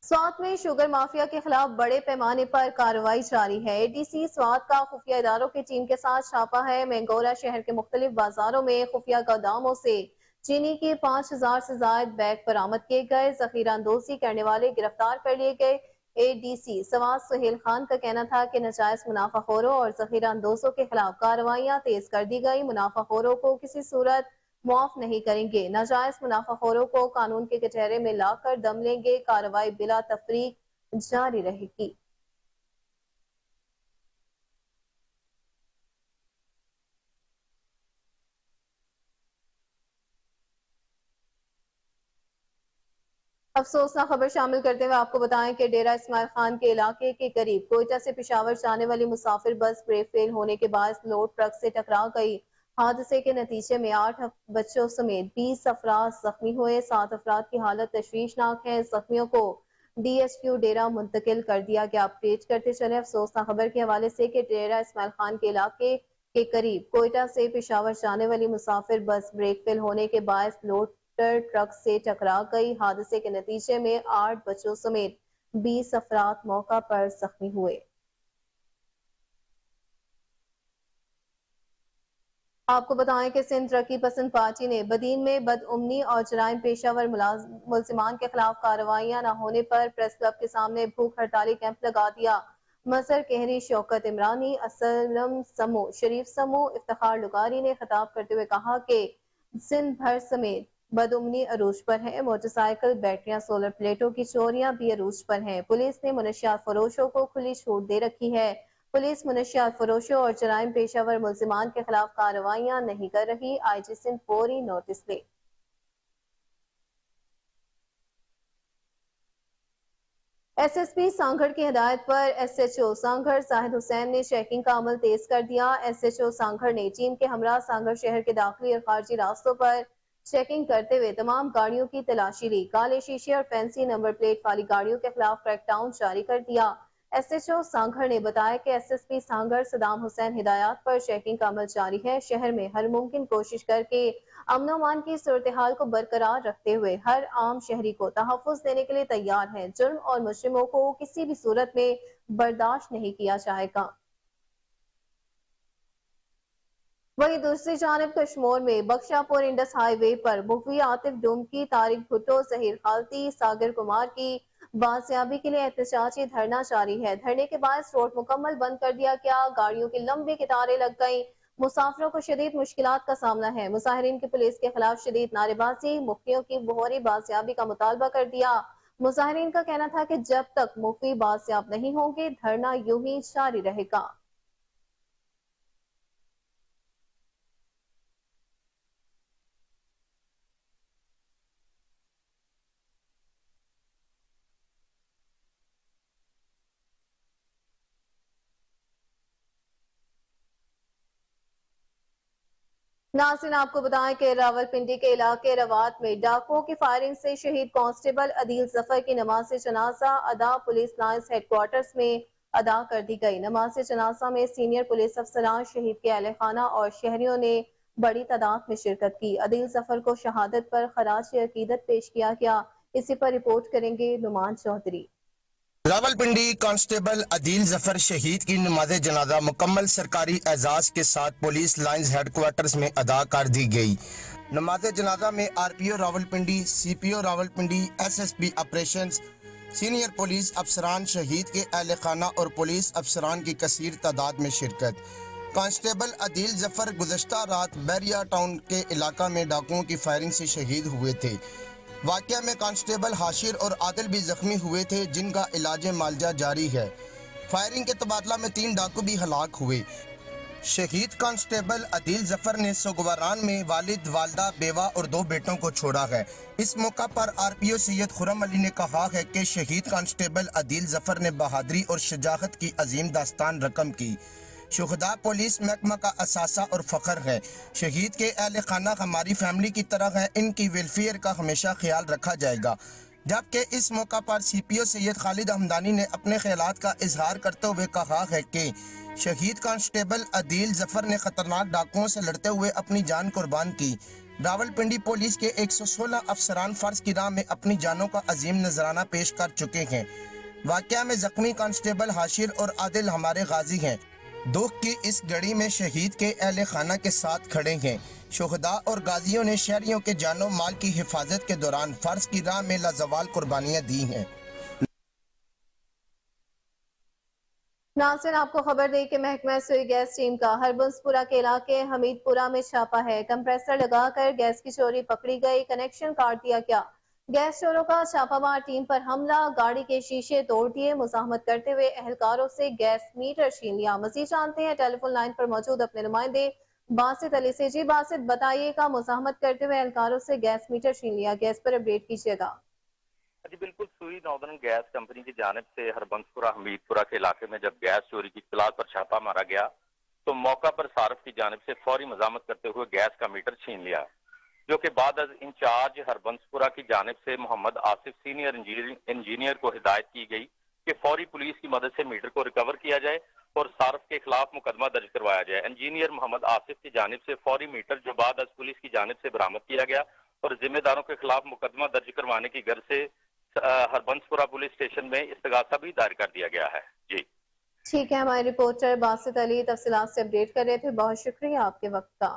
स्वात में शुगर माफिया के खिलाफ बड़े पैमाने पर कार्रवाई जारी है। ADC स्वात का खुफिया इदारों की टीम के साथ छापा है। मैंगोरा शहर के मुख्तलिफ बाजारों में खुफिया गोदामों से चीनी के 5000 से ज्यादा बैग बरामद किए गए। जखीरा अंदोजी करने वाले गिरफ्तार कर लिए गए। ADC स्वात सुहेल खान का कहना था कि नाजायज मुनाफाखोरों और जखीरा अंदोजों के खिलाफ कार्रवाइयां तेज कर दी गई। मुनाफाखोरों को किसी सूरत माफ नहीं करेंगे। नाजायज मुनाफाखोरों को कानून के कटहरे में लाकर दम लेंगे। कार्रवाई बिला तफरीक जारी रहेगी। अफसोसनाक खबर शामिल करते हुए आपको बताएं कि डेरा इस्माइल खान के इलाके के करीब कोयटा से पेशावर जाने वाली मुसाफिर बस ब्रेक फेल होने के बाद लोड ट्रक से टकरा गई। हादसे के नतीजे में 8 बच्चों समेत 20 अफराद जख्मी हुए। 7 अफराद की हालत तशवीशनाक है। जख्मियों को DHQ डेरा मुंतकिल कर दिया गया। अपडेट करते चले अफसोसनाक खबर के हवाले से कि डेरा इस्माइल खान के इलाके के करीब कोयटा से पेशावर जाने वाली मुसाफिर बस ब्रेक फेल होने के बाद लोड ट्रक से टकरा गई। हादसे के नतीजे में 8 बच्चों समेत 20 अफराद मौका पर जख्मी हुए। आपको बताएं कि सिंध तरक्की पसंद पार्टी ने बदीन में बदअमनी और जराइम पेशावर मुलजिमान के खिलाफ कार्रवाइयां न होने पर प्रेस क्लब के सामने भूख हड़ताली कैंप लगा दिया। मसर कहरी, शौकत इमरानी, असलम समू, शरीफ समू, इफ्तिखार लुकारी ने खिताब करते हुए कहा कि सिंध भर समेत बदअमनी अरूज पर है। मोटरसाइकिल, बैटरियां, सोलर प्लेटों की चोरियां भी अरूज पर हैं। पुलिस ने मुनशियात फरोशों को खुली छूट दे रखी है। पुलिस मुनशियात फरोशों और जराइम पेशावर मुलजिमान के खिलाफ कार्रवाइयां नहीं कर रही। IG सिंध फौरी नोटिस ले। SSP सांगड़ की हिदायत पर SHO सांगड़ जाहिद हुसैन ने चेकिंग का अमल तेज कर दिया। SHO सांगड़ ने टीम के हमरा सांगड़ शहर के दाखिली और खारजी रास्तों पर चेकिंग करते हुए तमाम गाड़ियों की तलाशी ली। काले शीशे और फैंसी नंबर प्लेट वाली गाड़ियों के खिलाफ क्रैकडाउन जारी कर दिया। SHO सांगड़ ने बताया कि SSP सांगड़ सदाम हुसैन हिदायत पर चेकिंग का अमल जारी है। शहर में हर मुमकिन कोशिश करके अमन की सूरत हाल को बरकरार रखते हुए हर आम शहरी को तहफ़्फ़ुज़ देने के लिए तैयार है। जुर्म और मुजरिमों को किसी भी सूरत में बर्दाश्त नहीं किया जाएगा। वहीं दूसरी जानिब कश्मोर में बख्शापुर इंडस हाईवे पर मुखवी आतिफ डुमकी, तारिक भुट्टो, जहीर खालती, सागर कुमार की बाजियाबी के लिए एहतजाजी धरना जारी है। धरने के बाद रोड मुकम्मल बंद कर दिया गया। गाड़ियों की लंबी कतारें लग गईं। मुसाफिरों को शदीद मुश्किलात का सामना है। मुजाहिरीन की पुलिस के खिलाफ शदीद नारेबाजी, मुफ्तियों की बोहरी बाजियाबी का मुतालबा कर दिया। मुजाहिरीन का कहना था कि जब तक मुफ्ती बाजियाब नहीं होंगे धरना यूं ही जारी रहेगा। नाज़रीन, आपको बताएं कि रावलपिंडी के इलाके रवात में डाकुओं की फायरिंग से शहीद कांस्टेबल अदील जफर की नमाज जनाजा अदा पुलिस लाइंस हेडक्वार्टर्स में अदा कर दी गई। नमाज जनाजा में सीनियर पुलिस अफसरान, शहीद के अहले खाना और शहरियों ने बड़ी तादाद में शिरकत की। अदील जफर को शहादत पर खराज अकीदत पेश किया गया। इसी पर रिपोर्ट करेंगे नुमान चौधरी। रावलपिंडी कांस्टेबल अदील जफर शहीद की नमाज जनाजा मुकम्मल सरकारी एजाज के साथ पुलिस लाइंस हेडक्वार्टर्स में अदा कर दी गई। नमाज जनाजा में RPO Rawalpindi, CPO Rawalpindi, SSP operations, senior police अफसरान, शहीद के अहले खाना और पुलिस अफसरान की कसीर तादाद में शिरकत। कांस्टेबल अदील जफर गुज़श्ता रात बैरिया टाउन के इलाका में डाकुओं की फायरिंग से शहीद हुए थे। वाक़या में कांस्टेबल हाशिर और आदिल भी जख्मी हुए थे, जिनका इलाज मालजा जारी है। फायरिंग के तबादला में 3 डाकू भी हलाक हुए। शहीद कांस्टेबल अदील जफर ने सोगवारान में वालिद, वालदा, बेवा और 2 बेटों को छोड़ा है। इस मौका पर RPO सैयद खुर्रम अली ने कहा है कि शहीद कांस्टेबल अदील जफर ने बहादुरी और शुजाअत की अजीम दास्तान रकम की। शुहदा पुलिस महकमा का असासा और फ़ख्र है। शहीद के अहले खाना हमारी फैमिली की तरह है, इनकी वेलफेयर का हमेशा ख्याल रखा जाएगा। जबकि इस मौका पर CPO सैयद खालिद हमदानी ने अपने ख्यालात का इजहार करते हुए कहा है कि शहीद कांस्टेबल अदील जफर ने खतरनाक डाकुओं से लड़ते हुए अपनी जान कुर्बान की। रावलपिंडी पुलिस के 116 अफसरान फर्ज की राह में अपनी जानों का अजीम नजराना पेश कर चुके हैं। वाक़या में जख्मी कांस्टेबल हाशिर और आदिल हमारे गाजी हैं। दुख की इस घड़ी में शहीद के अहले खाना के साथ खड़े हैं। शुहदा और गाजियों ने शहरियों के जानो माल की हिफाजत के दौरान फर्ज की राह में लाजवाल कुर्बानियां दी हैं। नाज़रीन, आपको खबर दे कि महकमा सुई गैस टीम का हरबंसपुरा के इलाके हमीदपुरा में छापा है। कंप्रेसर लगाकर गैस की चोरी पकड़ी गई, कनेक्शन काट दिया गया। गैस चोरों का छापामार टीम पर हमला, गाड़ी के शीशे तोड़ दिए। मुजाहमत करते हुए एहलकारों से गैस मीटर छीन लिया। मजीद जानते हैं टेलीफोन लाइन पर मौजूद अपने नुमाइंदे बासित अली से। जी बासित, बताइएगा, मुजाहमत करते हुए एहलकारों से गैस मीटर छीन लिया, गैस पर अपडेट कीजिएगा। जी बिल्कुल, सुई नॉर्दर्न गैस कंपनी की जानिब से हरबंसपुरा हमीदपुरा के इलाके में जब गैस चोरी की इत्तलात पर छापा मारा गया तो मौका पर सारफ की जानिब से फौरी मजामत करते हुए गैस का मीटर छीन लिया, जो कि बाद इंचार्ज हरबंसपुरा की जानिब से मोहम्मद आसिफ सीनियर इंजीनियर को हिदायत की गई कि फौरी पुलिस की मदद से मीटर को रिकवर किया जाए और सारफ के खिलाफ मुकदमा दर्ज करवाया जाए। इंजीनियर मोहम्मद आसिफ की जानिब से फौरी मीटर जो बाद पुलिस की जानिब से बरामद किया गया और जिम्मेदारों के खिलाफ मुकदमा दर्ज करवाने की गर्ज से हरबंसपुरा पुलिस स्टेशन में इस्तगासा भी दायर कर दिया गया है। जी ठीक है, हमारे रिपोर्टर बासित अली तफसीलात से अपडेट कर रहे थे। बहुत शुक्रिया आपके वक्त का।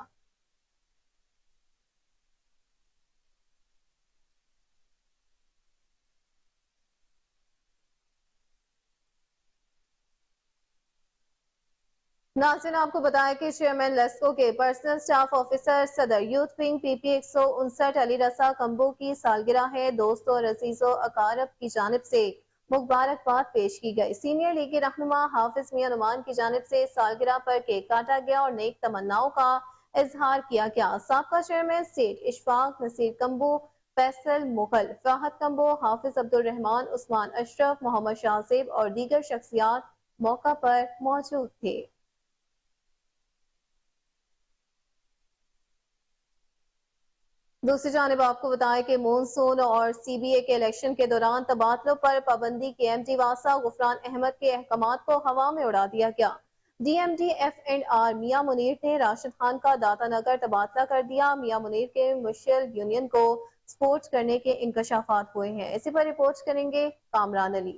नाज़रीन आपको बताया कि चेयरमैन लेस्को के पर्सनल स्टाफ ऑफिसर सदर यूथ विंग PP 159 अली रसा कंबो की सालगिरह है। दोस्तों और अजीजों अकारब की जानिब से मुबारकबाद पेश की गई। सीनियर लीगी रहनुमा हाफिज मियां नुमान की जानिब से सालगिरह पर केक काटा गया और नेक तमन्नाओं का इजहार किया गया। साबका चेयरमैन सेठ इशफाक नसीर कंबो, फैसल मुगल, फाहद कंबो, हाफिज अब्दुल रहमान, उस्मान अशरफ, मोहम्मद शाहजेब और दीगर शख्सियात मौका पर मौजूद थे। दूसरी जानिब आपको बताएं कि मॉनसून और CBA के इलेक्शन के दौरान तबादलों पर पाबंदी के MD वासा गुफरान अहमद के अहकामात को हवा में उड़ा दिया गया। DMD F&R मियां मुनीर ने राशिद खान का दाता नगर तबादला कर दिया। मियां मुनीर के मशल यूनियन को सपोर्ट करने के इंकशाफात हुए हैं। इसी पर रिपोर्ट करेंगे कामरान अली।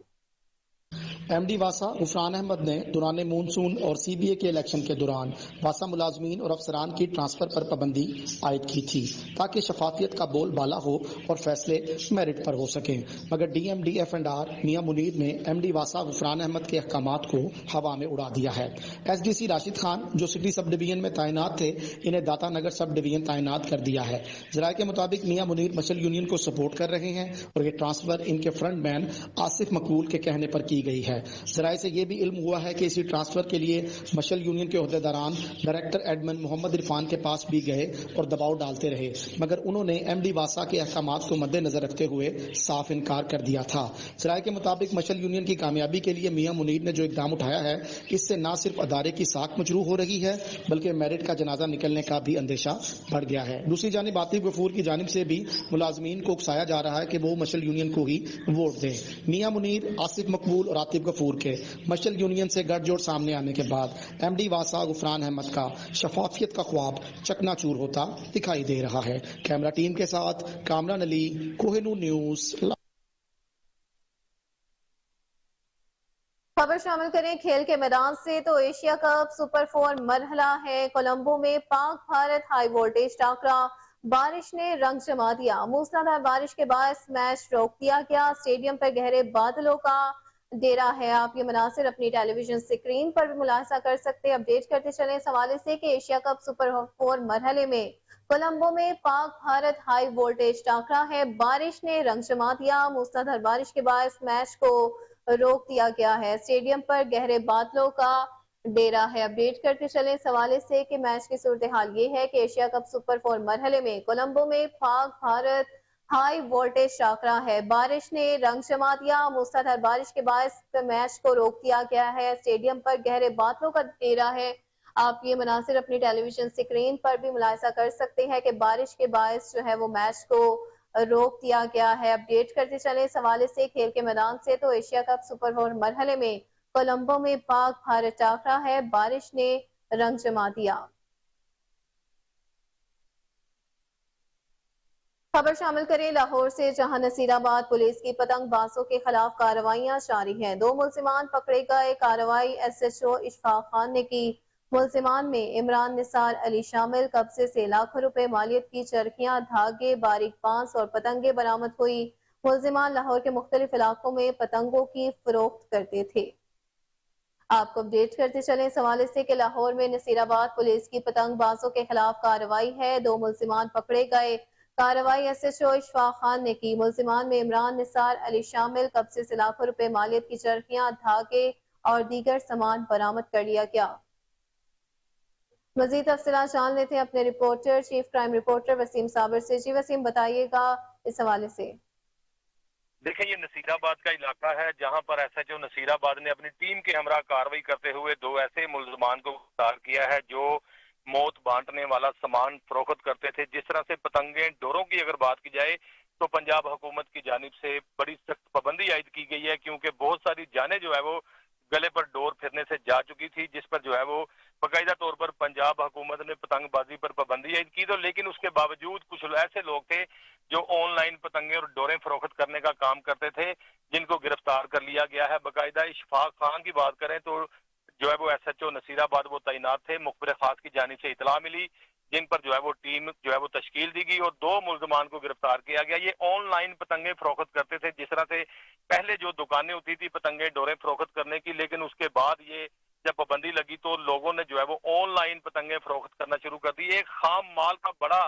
MD वासा गुफरान अहमद ने दौरान मानसून और CBA के इलेक्शन के दौरान वासा मुलाजमीन और अफसरान की ट्रांसफर पर पाबंदी आयद की थी ताकि शफाफियत का बोल बाला हो और फैसले मेरिट पर हो सकें, मगर DMD F&R मियां मुनीर ने MD वासा गुफरान अहमद के अहकामात को हवा में उड़ा दिया है। SDC राशिद खान जो सिटी सब डिवीजन में तैनात थे, इन्हें दाता नगर सब डिवीजन तैनात कर दिया है। जराये के मुताबिक मियां मुनीर मशल यूनियन को सपोर्ट कर रहे हैं और ये ट्रांसफर इनके फ्रंट मैन आसिफ मकबूल के कहने पर की गई है। जराये से ये भी इल्म हुआ है कि इसी ट्रांसफर के लिए मशल यूनियन के ओहदेदारान डायरेक्टर एडमिन मोहम्मद इरफान के पास भी गए और दबाव डालते रहे, मगर उन्होंने MD वासा के अहकामात को मद्देनजर रखते हुए साफ इनकार कर दिया था। जराये के मुताबिक मशल यूनियन की कामयाबी के लिए मियां मुनीर ने जो इकदाम उठाया है, इससे न सिर्फ अदारे की साख मजरू हो रही है बल्कि मेरिट का जनाजा निकलने का भी अंदेशा बढ़ गया है। दूसरी जानिब आतिफ गफूर की जानिब से भी मुलाजमीन को उकसाया जा रहा है कि वो मशल यूनियन को ही वोट दें। मियां मुनीर, आसिफ मकबूल और आतिफ गफूर के मशल यूनियन से गठजोड़ सामने आने के बाद MD वासा गुफरान अहमद का शफाफियत का ख्वाब चकनाचूर होता दिखाई दे रहा है। कैमरा टीम के साथ कामरान अली, कोहिनूर न्यूज। खबर शामिल करें खेल के मैदान से तो एशिया कप सुपर 4 मरहला है। कोलंबो में पाक भारत हाई वोल्टेज टाकरा, बारिश ने रंग जमा दिया। मूसलाधार बारिश के बाद मैच रोक दिया गया। स्टेडियम पर गहरे बादलों का डेरा है। आप ये मनासिर अपनी टेलीविजन स्क्रीन पर भी मुलाहिजा कर सकते हैं। अपडेट करते चले इस हवाले से कि एशिया कप सुपर 4 मरहले में कोलंबो में पाक भारत हाई वोल्टेज टाकरा है। बारिश ने रंग जमा दिया। मूसलाधार बारिश के बाद मैच को रोक दिया गया है। स्टेडियम पर गहरे बादलों का डेरा है। अपडेट करते चले इस हवाले से कि मैच की सूरत हाल ये है कि एशिया कप सुपर 4 मरहले में कोलंबो में पाक भारत हाई वोल्टेज टाकरा है। बारिश ने रंग जमा दिया। मूसलाधार बारिश के बाद मैच को रोक दिया गया है। स्टेडियम पर गहरे बादलों का डेरा है। आप ये मनासिर अपनी टेलीविजन स्क्रीन पर भी मुलाहिजा कर सकते हैं कि बारिश के बायस जो है वो मैच को रोक दिया गया है। अपडेट करते चले इस हवाले से खेल के मैदान से तो एशिया कप सुपर 4 मरहले में कोलंबो में पाक भारत टाकरा है। बारिश ने रंग जमा दिया। खबर शामिल करें लाहौर से, जहां नसीराबाद पुलिस की पतंगबाजों के खिलाफ कार्रवाइयां जारी हैं। 2 मुल्जिमान पकड़े गए। कार्रवाई SHO इशफाक खान ने की। मुल्जिमान में इमरान निसार अली शामिल। कब्जे से लाखों रुपए मालियत की चरखियां, धागे, बारीक बांस और पतंगे बरामद हुई। मुल्जिमान लाहौर के मुख्तलिफ इलाकों में पतंगों की फरोख्त करते थे। आपको अपडेट करते चले इस हवाले से कि लाहौर में नसीराबाद पुलिस की पतंगबाजों के खिलाफ कार्रवाई है। 2 मुल्जिमान पकड़े गए। कार्रवाई SHO इशफाक खान ने की। मुल्जिमान में इमरान निसार अली शामिल। कब्जे से लाखों रुपए मालियत की चरखियां, धागे और दीगर सामान बरामद कर लिया गया। मजीद तफसीलात जान लेते हैं अपने reporter, chief crime reporter Waseem Sabir से। जी वसीम, बताइएगा इस हवाले से। देखिए, ये नसीराबाद का इलाका है जहां पर SHO नसीराबाद ने अपनी टीम के हमरा कार्रवाई करते हुए 2 ऐसे मुल्जिमान को गिरफ्तार किया है जो मौत बांटने वाला सामान फरोख्त करते थे। जिस तरह से पतंगे, डोरों की अगर बात की जाए तो पंजाब हुकूमत की जानिब से बड़ी सख्त पाबंदी आयद की गई है, क्योंकि बहुत सारी जानें जो है वो गले पर डोर फिरने से जा चुकी थी, जिस पर जो है वो बाकायदा तौर पर पंजाब हुकूमत ने पतंगबाजी पर पाबंदी आयद की। तो लेकिन उसके बावजूद कुछ ऐसे लोग थे जो ऑनलाइन पतंगे और डोरें फरोख्त करने का काम करते थे, जिनको गिरफ्तार कर लिया गया है। बाकायदा इशफाक खान की बात करें तो जो है वो SHO नसीराबाद वो तैनात थे। मुखबिर खास की जानिब से इतला मिली, जिन पर जो है वो टीम जो है वो तश्कील दी गई और 2 मुल्जिमान को गिरफ्तार किया गया। ये ऑनलाइन पतंगे फरोख्त करते थे। जिस तरह से पहले जो दुकानें होती थी पतंगे डोरे फरोख्त करने की, लेकिन उसके बाद ये जब पाबंदी लगी तो लोगों ने जो है वो ऑनलाइन पतंगे फरोख्त करना शुरू कर दी। एक खाम माल का बड़ा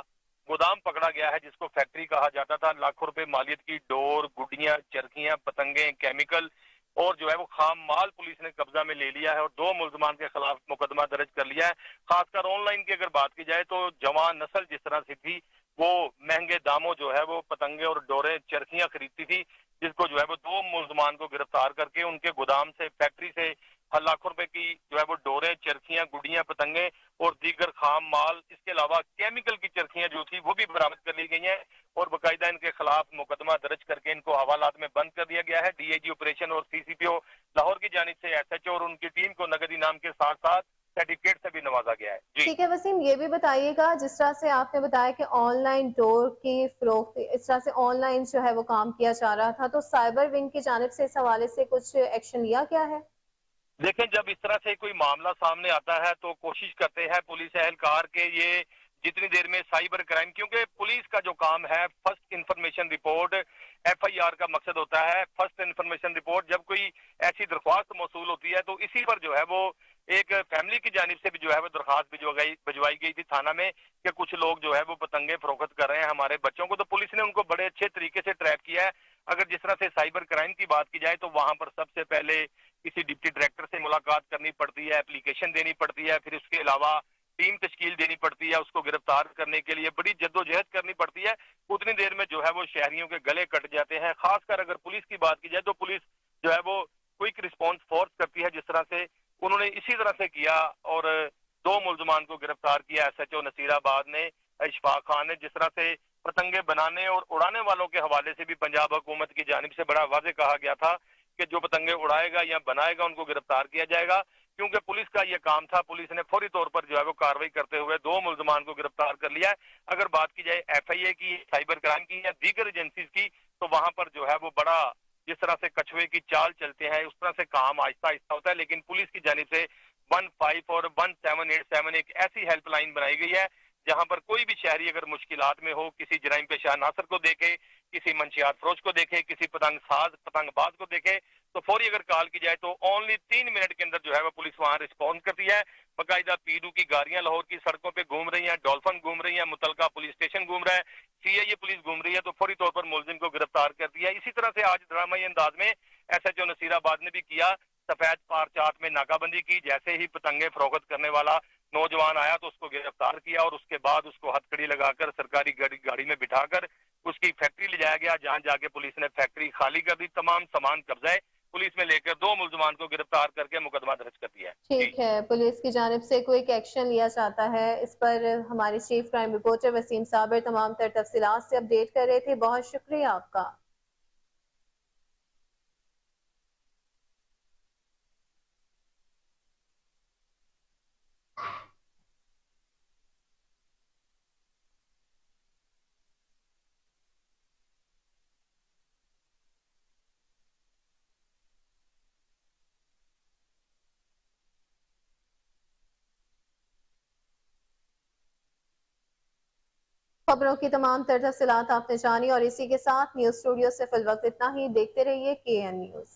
गोदाम पकड़ा गया है जिसको फैक्ट्री कहा जाता था। लाखों रुपए मालियत की डोर, गुड्डियां, चरखियां, पतंगे, केमिकल और जो है वो खाम माल पुलिस ने कब्जा में ले लिया है और 2 मुल्जमान के खिलाफ मुकदमा दर्ज कर लिया है। खासकर ऑनलाइन की अगर बात की जाए तो जवान नस्ल जिस तरह से थी वो महंगे दामों जो है वो पतंगे और डोरे, चरखियां खरीदती थी, जिसको जो है वो 2 मुल्जमान को गिरफ्तार करके उनके गोदाम से, फैक्ट्री से लाखों रुपए की जो है वो डोरे, चरखियां, गुड़ियां, पतंगे और दीगर खाम माल, इसके अलावा केमिकल की चरखियां जो थी वो भी बरामद कर ली गई हैं और बाकायदा इनके खिलाफ मुकदमा दर्ज करके इनको हवालात में बंद कर दिया गया है। डीआईजी ऑपरेशन और सीसीपीओ लाहौर की जानिब से एसएचओ और उनकी टीम को नगद इनाम के साथ साथ सर्टिफिकेट से भी नवाजा गया है। जी ठीक है वसीम, ये भी बताइएगा जिस तरह से आपने बताया कि ऑनलाइन डोर की फरोख्त, इस तरह से ऑनलाइन जो है वो काम किया जा रहा था, तो साइबर विंग की जानिब से इस हवाले से कुछ एक्शन लिया गया है? देखें, जब इस तरह से कोई मामला सामने आता है तो कोशिश करते हैं पुलिस एहलकार के ये जितनी देर में साइबर क्राइम, क्योंकि पुलिस का जो काम है फर्स्ट इंफॉर्मेशन रिपोर्ट, एफआईआर का मकसद होता है फर्स्ट इंफॉर्मेशन रिपोर्ट। जब कोई ऐसी दरख्वास्त मौसूल होती है तो इसी पर जो है वो एक फैमिली की जानिब से भी जो है वो दरख्वास्त भिजवाई गई थी थाना में कि कुछ लोग जो है वो पतंगे फरोख्त कर रहे हैं हमारे बच्चों को, तो पुलिस ने उनको बड़े अच्छे तरीके से ट्रैप किया है। अगर जिस तरह से साइबर क्राइम की बात की जाए तो वहां पर सबसे पहले किसी डिप्टी डायरेक्टर से मुलाकात करनी पड़ती है, एप्लीकेशन देनी पड़ती है, फिर उसके अलावा टीम तश्कील देनी पड़ती है, उसको गिरफ्तार करने के लिए बड़ी जद्दोजहद करनी पड़ती है। उतनी देर में जो है वो शहरियों के गले कट जाते हैं। खासकर अगर पुलिस की बात की जाए तो पुलिस जो है वो क्विक रिस्पॉन्स फोर्स करती है, जिस तरह से उन्होंने इसी तरह से किया और 2 मुल्जमान को गिरफ्तार किया एसएचओ नसीराबाद ने, इशफाक खान ने। जिस तरह से पतंगे बनाने और उड़ाने वालों के हवाले से भी पंजाब हुकूमत की जानिब से बड़ा वाज़ेह कहा गया था कि जो पतंगे उड़ाएगा या बनाएगा उनको गिरफ्तार किया जाएगा, क्योंकि पुलिस का ये काम था। पुलिस ने फौरी तौर पर जो है वो कार्रवाई करते हुए 2 मुल्जमान को गिरफ्तार कर लिया है। अगर बात की जाए एफआईए की, साइबर क्राइम की या दीगर एजेंसीज की, तो वहां पर जो है वो बड़ा जिस तरह से कछुए की चाल चलते हैं उस तरह से काम आहिस्ता आहिस्ता होता है। लेकिन पुलिस की जानिब से 15 और 1787 एक ऐसी हेल्पलाइन बनाई गई है जहां पर कोई भी शहरी अगर मुश्किलात में हो, किसी जराइम पेशा नासर को देखे, किसी मंशियात फरोश को देखे, किसी पतंग साज, पतंगबाज को देखे, तो फौरी अगर कॉल की जाए तो ओनली 3 मिनट के अंदर जो है वो पुलिस वहां रिस्पॉन्स करती है। बाकायदा पीडू की गाड़ियां लाहौर की सड़कों पे घूम रही हैं, डॉल्फिन घूम रही है, मुतलका पुलिस स्टेशन घूम रहा है, सीआईए पुलिस घूम रही है, तो फौरी तौर पर मुलजिम को गिरफ्तार करती है। इसी तरह से आज ड्रामाई अंदाज में एसएचओ नसीराबाद ने भी किया, सफेद पार चाट में नाकाबंदी की। जैसे ही पतंगे फरोख्त करने वाला नौजवान आया तो उसको गिरफ्तार किया और उसके बाद उसको हथकड़ी लगाकर सरकारी गाड़ी में बिठाकर उसकी फैक्ट्री ले जाया गया, जहां जाके पुलिस ने फैक्ट्री खाली कर दी, तमाम सामान कब्जा पुलिस में लेकर 2 मुल्जमान को गिरफ्तार करके मुकदमा दर्ज कर दिया है। ठीक है, पुलिस की जानिब से क्विक एक्शन लिया जाता है, इस पर हमारे chief crime reporter Waseem Sabir तमाम तर तफसीलात से अपडेट कर रहे थे। बहुत शुक्रिया आपका। खबरों की तमाम तर तफसीलात आपने जानी और इसी के साथ न्यूज स्टूडियो से फिल वक्त इतना ही। देखते रहिए KN न्यूज।